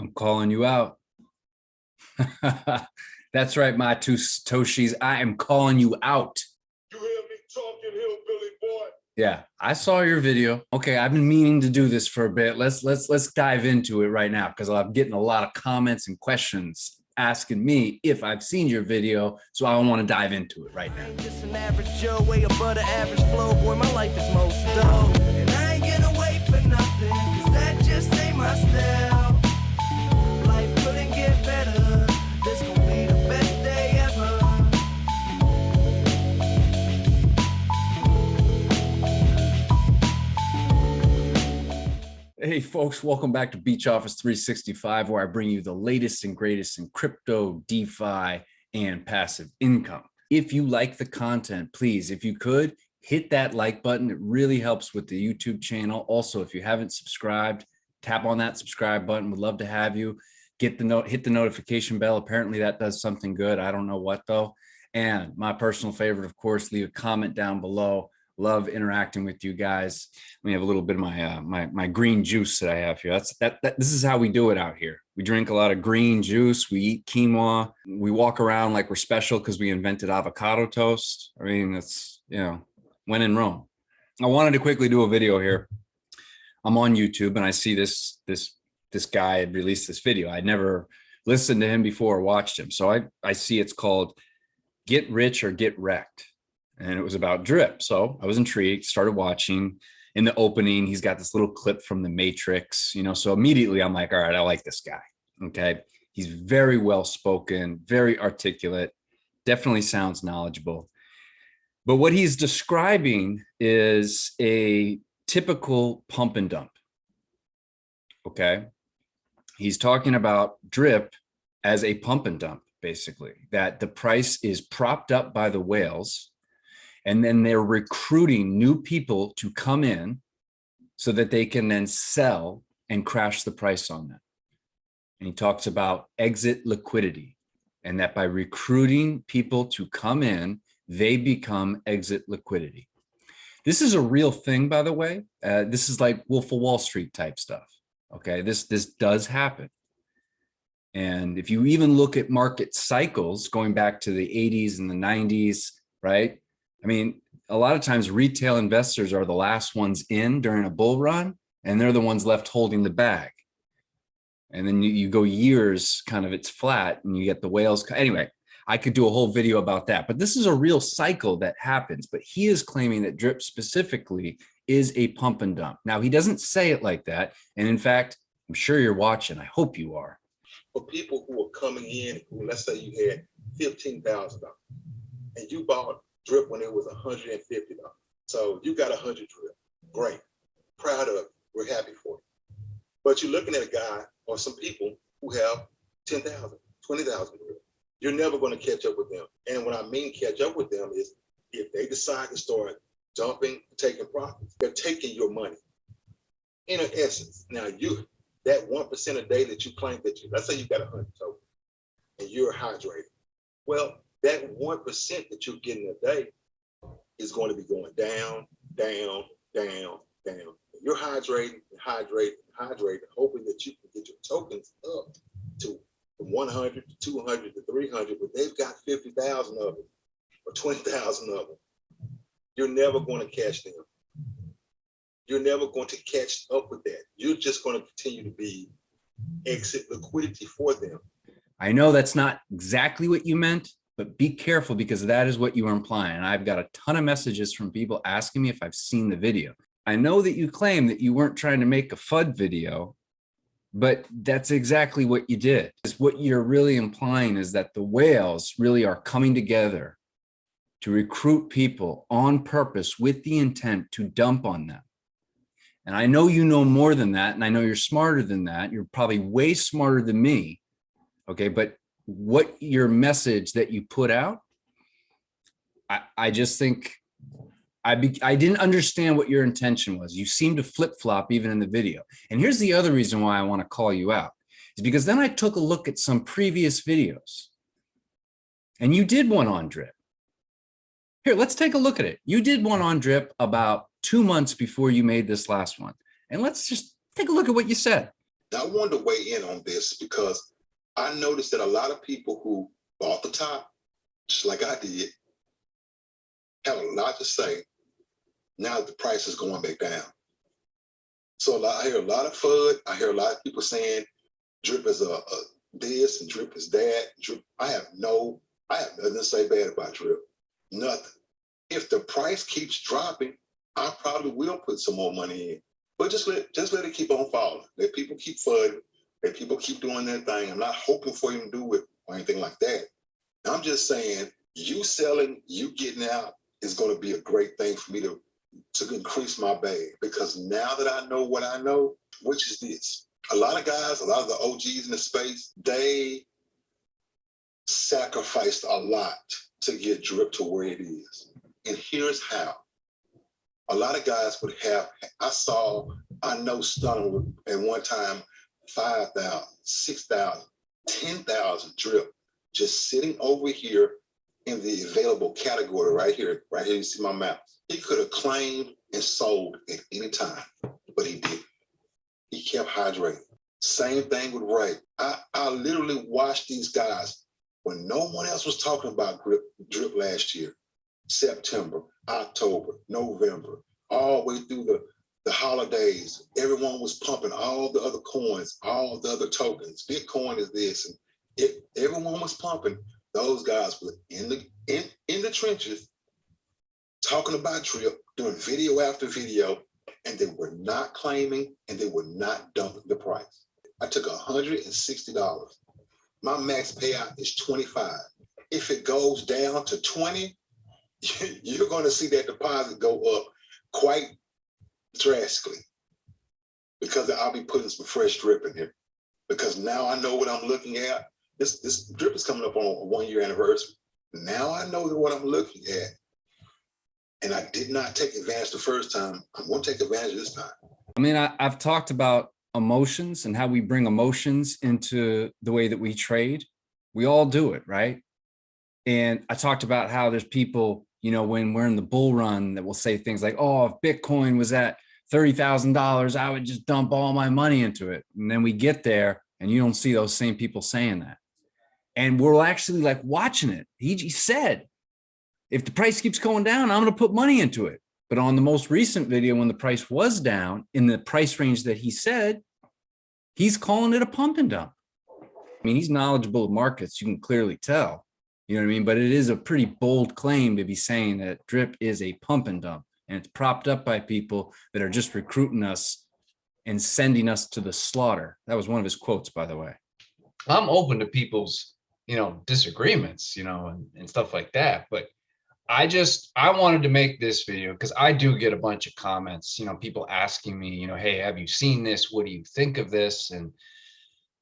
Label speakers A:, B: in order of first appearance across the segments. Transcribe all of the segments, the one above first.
A: I'm calling you out. That's right, my two Satoshis. I am calling you out.
B: You hear me talking, hillbilly boy?
A: Yeah, I saw your video. Okay, I've been meaning to do this for a bit. Let's dive into it right now because I'm getting a lot of comments and questions asking me if I've seen your video. So I want to dive into it right now.
C: I ain't just an average Joe, way above the average flow. Boy, my life is most dope. And I ain't gonna wait for nothing, cause that just ain't my style. Life couldn't get better. This gon' be the best day ever.
A: Hey folks, welcome back to Beach Office 365, where I bring you the latest and greatest in crypto, DeFi, and passive income. If you like the content, please, if you could, hit that like button. It really helps with the YouTube channel. Also, if you haven't subscribed, tap on that subscribe button. We'd love to have you. Hit the notification bell. Apparently that does something good. I don't know what though. And my personal favorite, of course, leave a comment down below. Love interacting with you guys. We have a little bit of my green juice that I have here. This is how we do it out here. We drink a lot of green juice. We eat quinoa. We walk around like we're special because we invented avocado toast. I mean, that's, you know, when in Rome. I wanted to quickly do a video here. I'm on YouTube and I see this guy had released this video. I'd never listened to him before or watched him. So I see it's called Get Rich or Get Wrecked. And it was about drip. So I was intrigued, started watching. In the opening, he's got this little clip from the Matrix, you know, so immediately I'm like, all right, I like this guy. Okay. He's very well spoken, very articulate, definitely sounds knowledgeable. But what he's describing is a typical pump and dump. Okay. He's talking about drip as a pump and dump, basically, that the price is propped up by the whales. And then they're recruiting new people to come in so that they can then sell and crash the price on them. And he talks about exit liquidity, and that by recruiting people to come in, they become exit liquidity. This is a real thing, by the way. This is like Wolf of Wall Street type stuff. Okay, this does happen. And if you even look at market cycles going back to the 80s and the 90s, right? I mean, a lot of times retail investors are the last ones in during a bull run, and they're the ones left holding the bag. And then you go years, kind of it's flat, and you get the whales. Anyway, I could do a whole video about that, but this is a real cycle that happens. But he is claiming that drip specifically is a pump and dump. Now, he doesn't say it like that. And in fact, I'm sure you're watching. I hope you are.
B: For people who are coming in, who, let's say you had $15,000 and you bought drip when it was $150. So you got 100 drip. Great. Proud of it. We're happy for you. But you're looking at a guy or some people who have 10,000, 20,000 drip. You're never going to catch up with them. And what I mean catch up with them is if they decide to start dumping, taking profits, they're taking your money. In essence, now that 1% a day that you claim that let's say you got 100 tokens and you're hydrated. Well, that 1% that you're getting a day is going to be going down, down, down, down. You're hydrating, hoping that you can get your tokens up to 100 to 200 to 300, but they've got 50,000 of them or 20,000 of them. You're never going to catch them. You're never going to catch up with that. You're just going to continue to be exit liquidity for them.
A: I know that's not exactly what you meant, but be careful because that is what you are implying. And I've got a ton of messages from people asking me if I've seen the video. I know that you claim that you weren't trying to make a FUD video, but that's exactly what you did. What you're really implying is that the whales really are coming together to recruit people on purpose with the intent to dump on them. And I know you know more than that, and I know you're smarter than that. You're probably way smarter than me, okay? But what your message that you put out, I just think I didn't understand what your intention was. You seem to flip-flop even in the video. And here's the other reason why I want to call you out is because then I took a look at some previous videos and you did one on drip. Here, let's take a look at it. You did one on drip about 2 months before you made this last one. And let's just take a look at what you said.
B: Now, I wanted to weigh in on this because I noticed that a lot of people who bought the top, just like I did, have a lot to say now that the price is going back down. So I hear a lot of FUD. I hear a lot of people saying drip is a this and drip is that. Drip. I have nothing to say bad about drip. Nothing. If the price keeps dropping, I probably will put some more money in. But just let it keep on falling. Let people keep FUDing. Let people keep doing their thing. I'm not hoping for you to do it or anything like that. I'm just saying you selling, you getting out is going to be a great thing for me to increase my bag, because now that I know what I know, which is this, a lot of guys, a lot of the OGs in the space, they sacrificed a lot to get drip to where it is. And here's how. A lot of guys would have, I know Stunner at one time, 5,000, 6,000, 10,000 drip just sitting over here in the available category right here you see my mouse. He could have claimed and sold at any time, but he didn't. He kept hydrating. Same thing with Ray. I literally watched these guys when no one else was talking about drip last year. September, October, November, all the way through the holidays. Everyone was pumping all the other coins, all the other tokens. Bitcoin is this. And if everyone was pumping, those guys were in the trenches talking about drip, doing video after video, and they were not claiming and they were not dumping the price. I took $160. My max payout is 25. If it goes down to 20, you're going to see that deposit go up quite drastically, because I'll be putting some fresh drip in here. Because now I know what I'm looking at. This drip is coming up on a 1-year anniversary. Now I know what I'm looking at. And I did not take advantage the first time. I'm going to take advantage this time.
A: I mean, I've talked about emotions and how we bring emotions into the way that we trade. We all do it, right? And I talked about how there's people, you know, when we're in the bull run, that will say things like, oh, if Bitcoin was at $30,000, I would just dump all my money into it. And then we get there and you don't see those same people saying that. And we're actually like watching it. He said, if the price keeps going down, I'm going to put money into it. But on the most recent video, when the price was down in the price range that he said, he's calling it a pump and dump. I mean, he's knowledgeable of markets. You can clearly tell, you know what I mean? But it is a pretty bold claim to be saying that drip is a pump and dump, and it's propped up by people that are just recruiting us and sending us to the slaughter. That was one of his quotes, by the way.
D: I'm open to people's, disagreements, and stuff like that. But I wanted to make this video because I do get a bunch of comments, people asking me, hey, have you seen this? What do you think of this? And,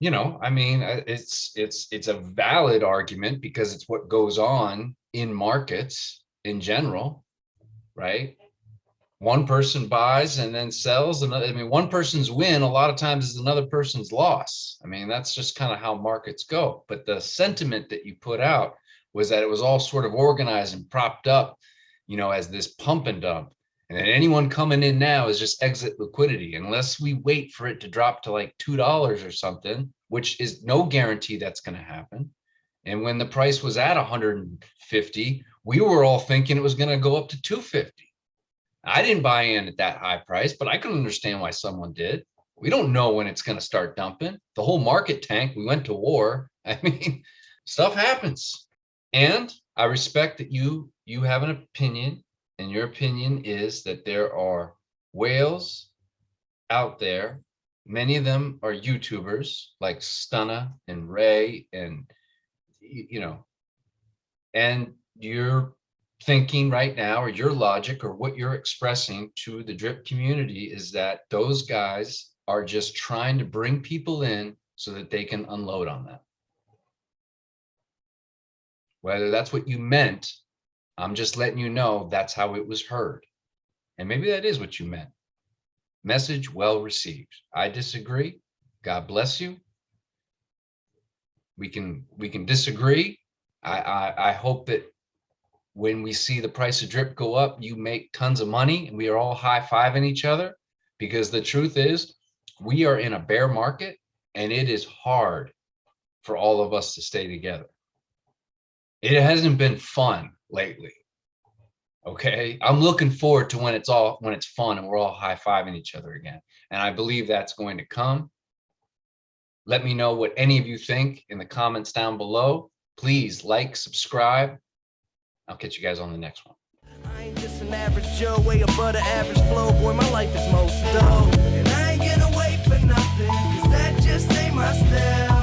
D: I mean, it's a valid argument because it's what goes on in markets in general, right? One person buys and then sells another. I mean, one person's win a lot of times is another person's loss. I mean, that's just kind of how markets go. But the sentiment that you put out was that it was all sort of organized and propped up, as this pump and dump. And then anyone coming in now is just exit liquidity, unless we wait for it to drop to like $2 or something, which is no guarantee that's going to happen. And when the price was at 150, we were all thinking it was going to go up to 250. I didn't buy in at that high price, but I can understand why someone did. We don't know when it's going to start dumping. The whole market tanked. We went to war. I mean, stuff happens. And I respect that you have an opinion, and your opinion is that there are whales out there. Many of them are YouTubers like Stunna and Ray, and and you're thinking right now, or your logic, or what you're expressing to the drip community, is that those guys are just trying to bring people in so that they can unload on them. Whether that's what you meant, I'm just letting you know that's how it was heard. And maybe that is what you meant. Message well received. I disagree. God bless you. We can disagree. I hope that when we see the price of drip go up, you make tons of money and we are all high-fiving each other, because the truth is we are in a bear market, and it is hard for all of us to stay together. It hasn't been fun lately. Okay, I'm looking forward to when it's fun and we're all high-fiving each other again. And I believe that's going to come. Let me know what any of you think in the comments down below. Please like, subscribe. I'll catch you guys on the next one.
C: I ain't just an average Joe, way above the average flow. Boy, my life is most dope. And I ain't gonna wait for nothing, cause that just ain't my style.